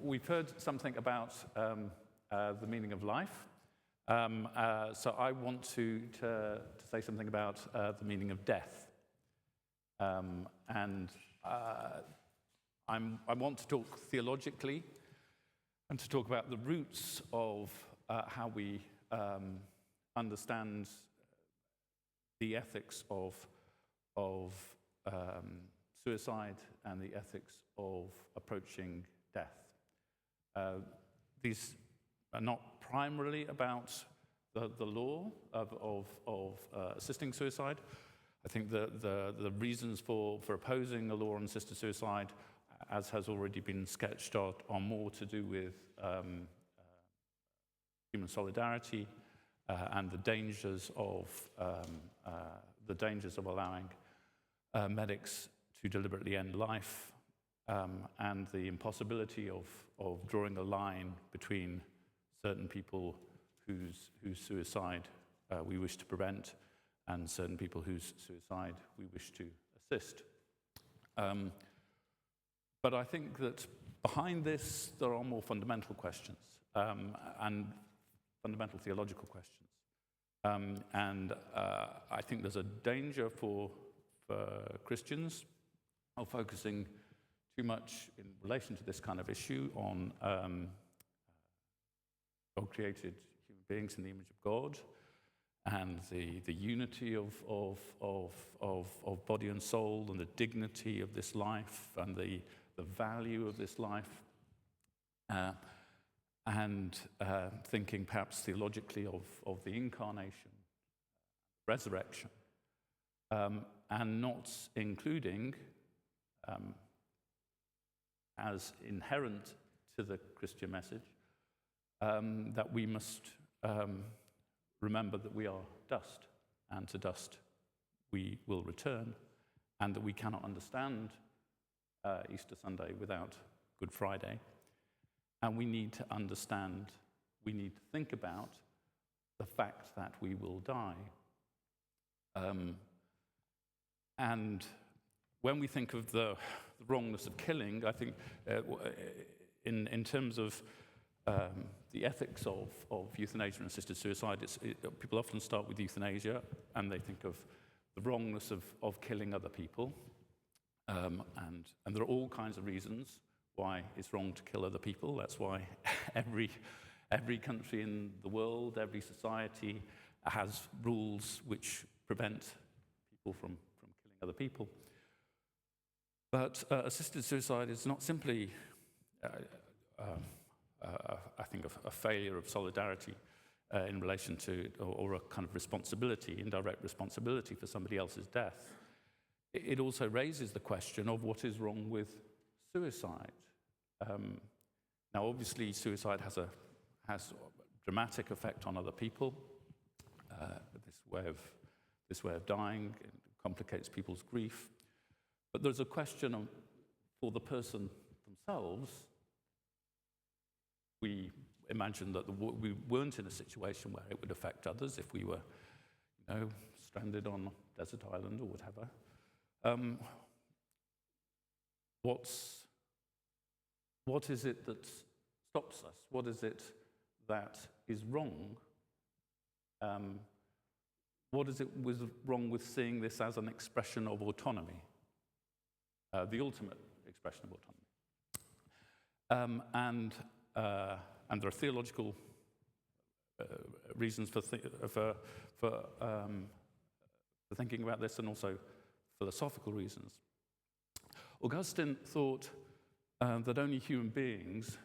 We've heard something about the meaning of life. So I want to say something about the meaning of death. I want to talk theologically and to talk about the roots of how we understand the ethics of suicide and the ethics of approaching death. These are not primarily about the law of assisting suicide. I think the reasons for opposing a law on assisted suicide, as has already been sketched, are more to do with human solidarity and the dangers of allowing medics to deliberately end life, and the impossibility of drawing a line between certain people whose suicide we wish to prevent and certain people whose suicide we wish to assist. But I think that behind this there are more fundamental questions and fundamental theological questions. I think there's a danger for Christians of focusing too much in relation to this kind of issue on God-created human beings in the image of God and the unity of body and soul and the dignity of this life and the value of this life, and thinking perhaps theologically of the incarnation, resurrection, and not including as inherent to the Christian message that we must remember that we are dust, and to dust we will return, and that we cannot understand Easter Sunday without Good Friday. And we need to understand, we need to think about the fact that we will die. And when we think of the wrongness of killing, I think in terms of the ethics of euthanasia and assisted suicide, people often start with euthanasia and they think of the wrongness of killing other people. And there are all kinds of reasons why it's wrong to kill other people. That's why every country in the world, every society has rules which prevent people from killing other people. But assisted suicide is not simply, I think, a failure of solidarity in relation to, or a kind of responsibility, indirect responsibility for somebody else's death. It also raises the question of what is wrong with suicide. Now, obviously, suicide has a dramatic effect on other people. This way of dying complicates people's grief. But there's a question for the person themselves. We imagine that we weren't in a situation where it would affect others if we were, stranded on a desert island or whatever. What is it that stops us? What is it that is wrong? What is it was wrong with seeing this as an expression of autonomy, the ultimate expression of autonomy? And there are theological reasons for thinking about this, and also philosophical reasons. Augustine thought that only human beings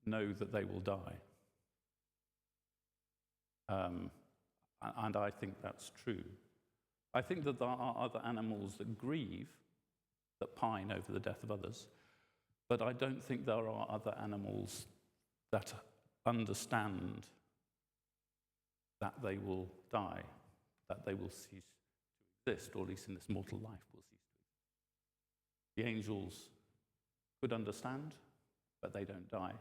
know that they will die. And I think that's true. I think that there are other animals that grieve, that pine over the death of others, but I don't think there are other animals that understand that they will die, that they will cease to exist, or at least in this mortal life will cease to exist. The angels could understand, but they don't die,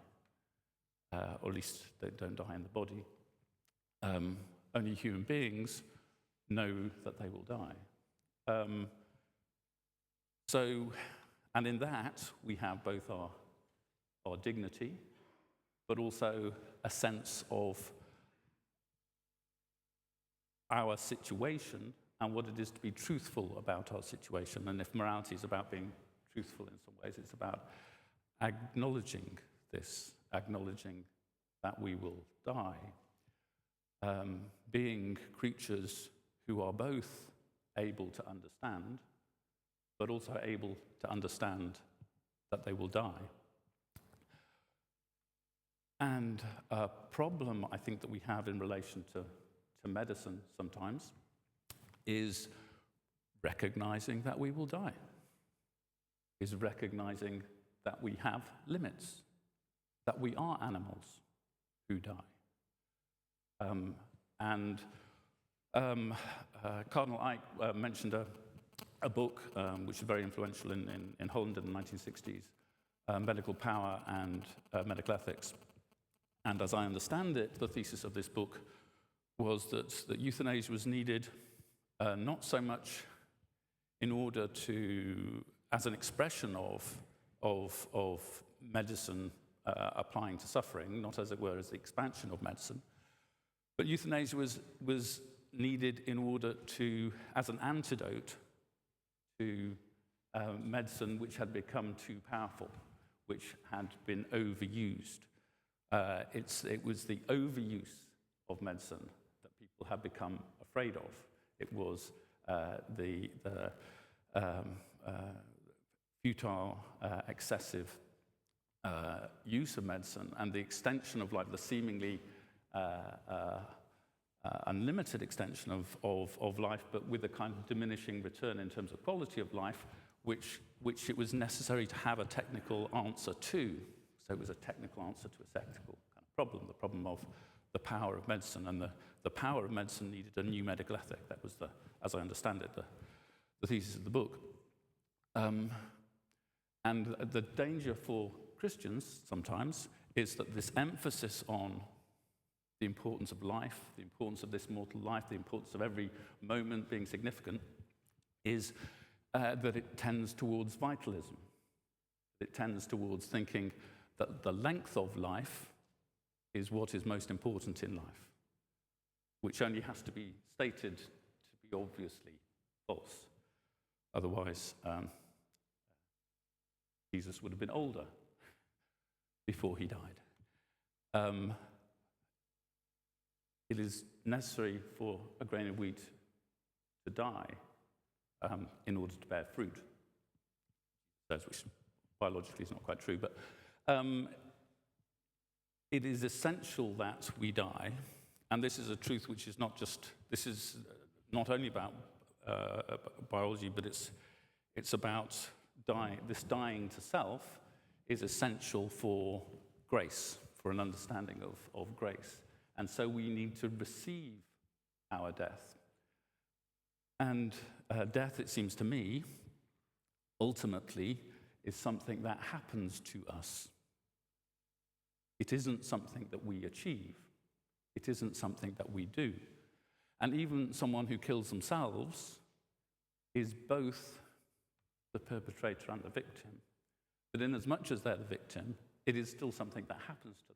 or at least they don't die in the body. Only human beings know that they will die. So And in that, we have both our dignity, but also a sense of our situation and what it is to be truthful about our situation. And if morality is about being truthful in some ways, it's about acknowledging this, acknowledging that we will die, being creatures who are both able to understand, but also able to understand that they will die. And a problem I think that we have in relation to medicine sometimes is recognizing that we will die, is recognizing that we have limits, that we are animals who die. Cardinal Ike mentioned a book which was very influential in Holland in the 1960s, Medical Power and Medical Ethics. And as I understand it, the thesis of this book was that euthanasia was needed not so much in order to, as an expression of medicine applying to suffering, not as it were as the expansion of medicine, but euthanasia was needed in order to, as an antidote to medicine which had become too powerful, which had been overused. It was the overuse of medicine that people had become afraid of. It was the futile, excessive use of medicine and the extension of life, the seemingly unlimited extension of life, but with a kind of diminishing return in terms of quality of life, which it was necessary to have a technical answer to. So it was a technical answer to a technical kind of problem, the problem of the power of medicine. And the power of medicine needed a new medical ethic. That was, as I understand it, the thesis of the book. And the danger for Christians sometimes is that this emphasis on the importance of life, the importance of this mortal life, the importance of every moment being significant, is that it tends towards vitalism. It tends towards thinking that the length of life is what is most important in life, which only has to be stated to be obviously false. Otherwise, Jesus would have been older before he died. It is necessary for a grain of wheat to die in order to bear fruit. Which biologically is not quite true, but it is essential that we die, and this is a truth which is this is not only about biology, but it's about dying. This dying to self is essential for grace, for an understanding of grace. And so we need to receive our death. And death, it seems to me, ultimately is something that happens to us. It isn't something that we achieve. It isn't something that we do. And even someone who kills themselves is both the perpetrator and the victim. But in as much as they're the victim, it is still something that happens to them.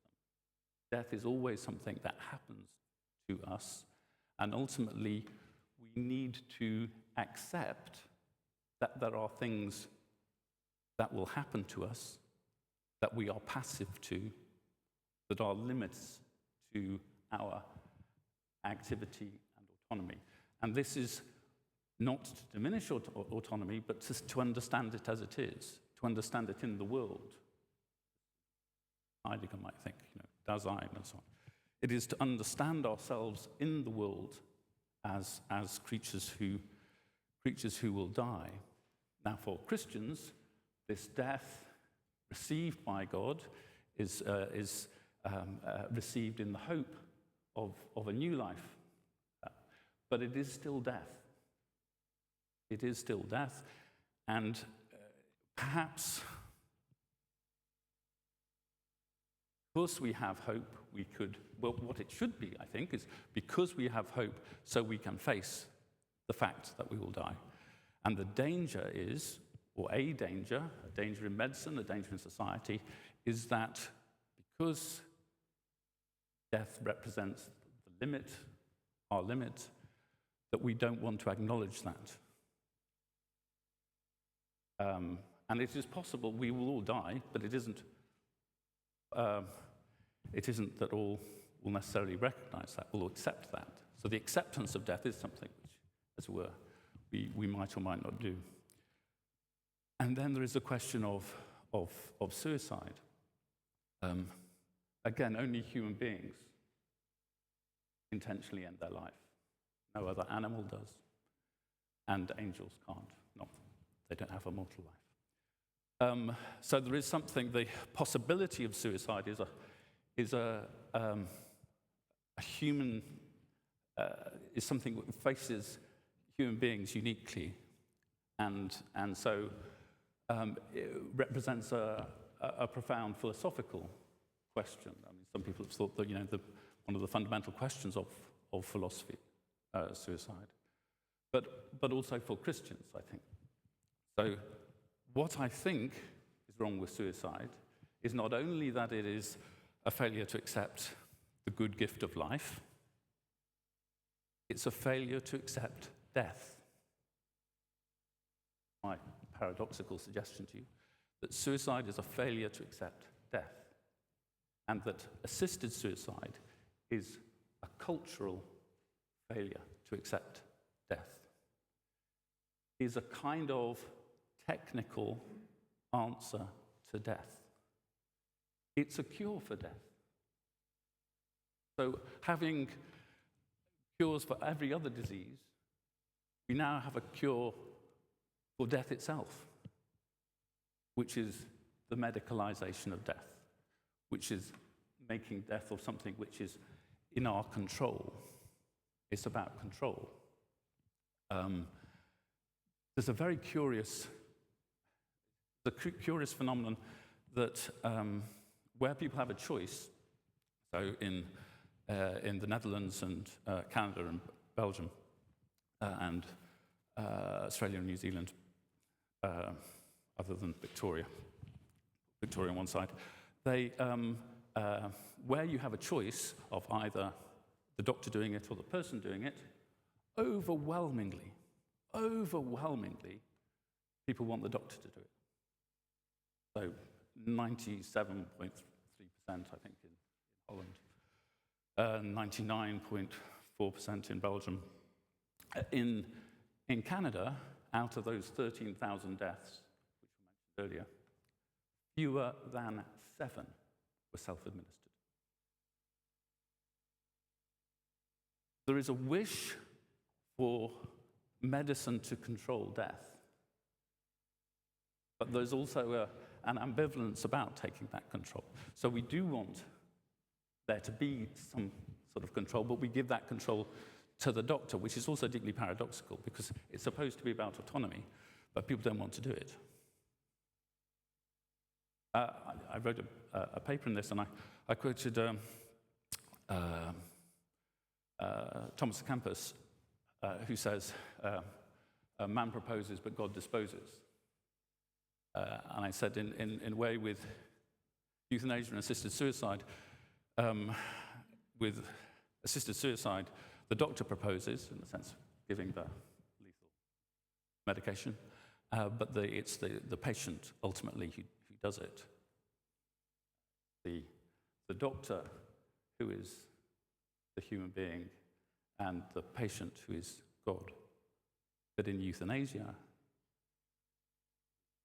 Death is always something that happens to us. And ultimately, we need to accept that there are things that will happen to us, that we are passive to, that are limits to our activity and autonomy. And this is not to diminish autonomy, but to understand it as it is, to understand it in the world. Heidegger might think, Dasein and so on. It is to understand ourselves in the world as creatures who will die. Now, for Christians, this death received by God is received in the hope of a new life. But it is still death. It is still death. And perhaps because we have hope, what it should be, I think, is because we have hope, so we can face the fact that we will die. And the danger is or a danger in medicine, a danger in society, is that because death represents the limit, our limit, that we don't want to acknowledge that. And it is possible we will all die, but it isn't that all will necessarily recognize that, will accept that. So the acceptance of death is something which, as it were, we might or might not do. And then there is the question of suicide. Again, only human beings intentionally end their life. No other animal does. And angels can't. They don't have a mortal life. So there is something, the possibility of suicide is something that faces human beings uniquely. And so it represents a profound philosophical question. I mean, some people have thought that, one of the fundamental questions of philosophy, suicide, but also for Christians, I think. So what I think is wrong with suicide is not only that it is a failure to accept the good gift of life, it's a failure to accept death. My paradoxical suggestion to you, that suicide is a failure to accept death, and that assisted suicide is a cultural failure to accept death. It is a kind of technical answer to death. It's a cure for death. So having cures for every other disease, we now have a cure for death itself, which is the medicalization of death, which is making death or something which is in our control. It's about control. There's a very curious phenomenon that where people have a choice, so in the Netherlands and Canada and Belgium and Australia and New Zealand, other than Victoria on one side, they where you have a choice of either the doctor doing it or the person doing it, overwhelmingly, people want the doctor to do it. So 97.3%, I think, in Holland, 99.4% in Belgium. In Canada, out of those 13,000 deaths, which were mentioned earlier, fewer than 7 were self-administered. There is a wish for medicine to control death, but there's also an ambivalence about taking that control. So we do want there to be some sort of control, but we give that control to the doctor, which is also deeply paradoxical because it's supposed to be about autonomy, but people don't want to do it. I wrote a paper in this, and I quoted Thomas Campus, who says, man proposes, but God disposes. And I said, in a way, with euthanasia and assisted suicide, with assisted suicide, the doctor proposes, in the sense of giving the lethal medication, but it's the patient, ultimately, who does it. The doctor, who is the human being, and the patient, who is God. But in euthanasia,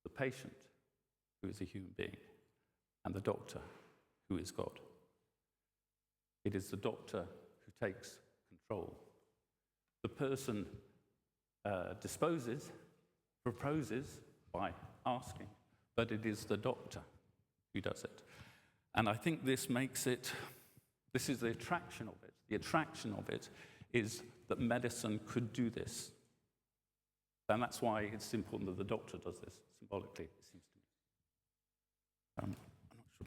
the patient, who is a human being, and the doctor, who is God. It is the doctor who takes control. The person proposes by asking, but it is the doctor who does it. And I think this is the attraction of it. The attraction of it is that medicine could do this. And that's why it's important that the doctor does this, symbolically, it seems to me. I'm not sure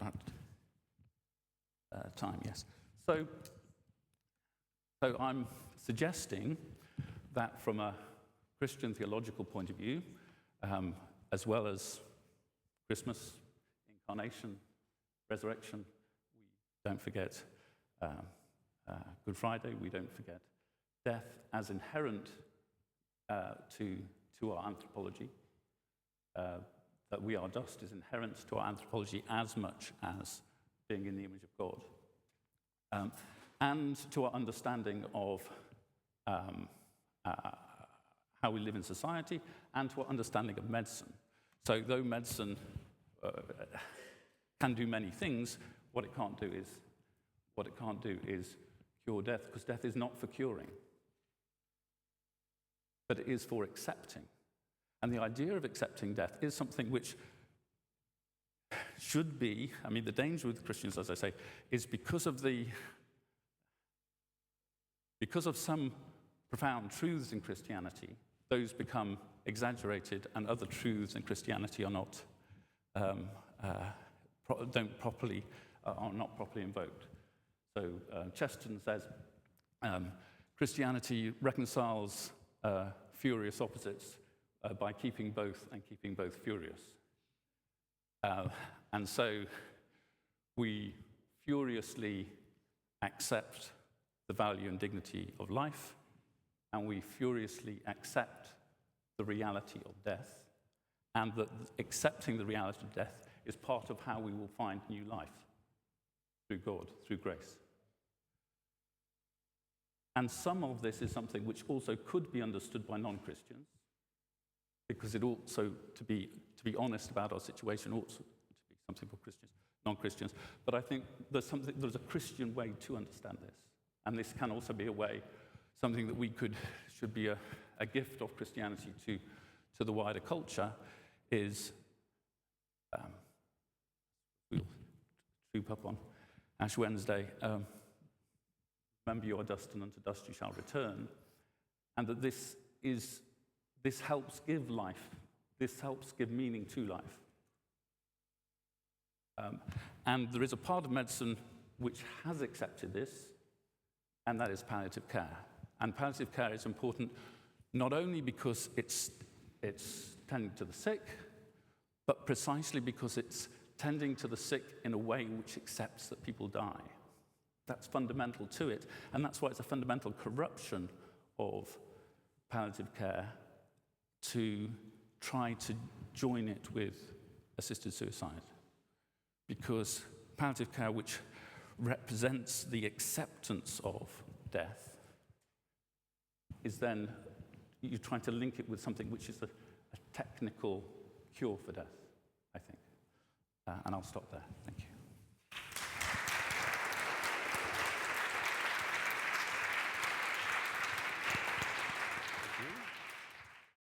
about time, yes. So I'm suggesting that from a Christian theological point of view, as well as Christmas, Incarnation, Resurrection. We don't forget Good Friday. We don't forget death as inherent to our anthropology. That we are dust is inherent to our anthropology as much as being in the image of God. And to our understanding of how we live in society, and to our understanding of medicine. So though medicine can do many things, what it can't do is cure death, because death is not for curing, but it is for accepting. And the idea of accepting death is something which should be, I mean, the danger with Christians, as I say, is because of some profound truths in Christianity, those become exaggerated, and other truths in Christianity are not properly invoked. So Chesterton says Christianity reconciles furious opposites by keeping both furious. And so we furiously accept the value and dignity of life, and we furiously accept the reality of death, and that accepting the reality of death is part of how we will find new life through God, through grace. And some of this is something which also could be understood by non-Christians, because it also, to be honest about our situation, ought to be something for Christians, non-Christians. But I think there's a Christian way to understand this. And this can also be a way, something that should be a gift of Christianity to the wider culture, is we'll troop up on Ash Wednesday, remember you are dust, and unto dust you shall return, and that this helps give life, this helps give meaning to life. And there is a part of medicine which has accepted this, and that is palliative care. And palliative care is important not only because it's tending to the sick, but precisely because it's tending to the sick in a way which accepts that people die. That's fundamental to it, and that's why it's a fundamental corruption of palliative care to try to join it with assisted suicide. Because palliative care, which represents the acceptance of death, is then you're trying to link it with something which is a technical cure for death, I think. And I'll stop there.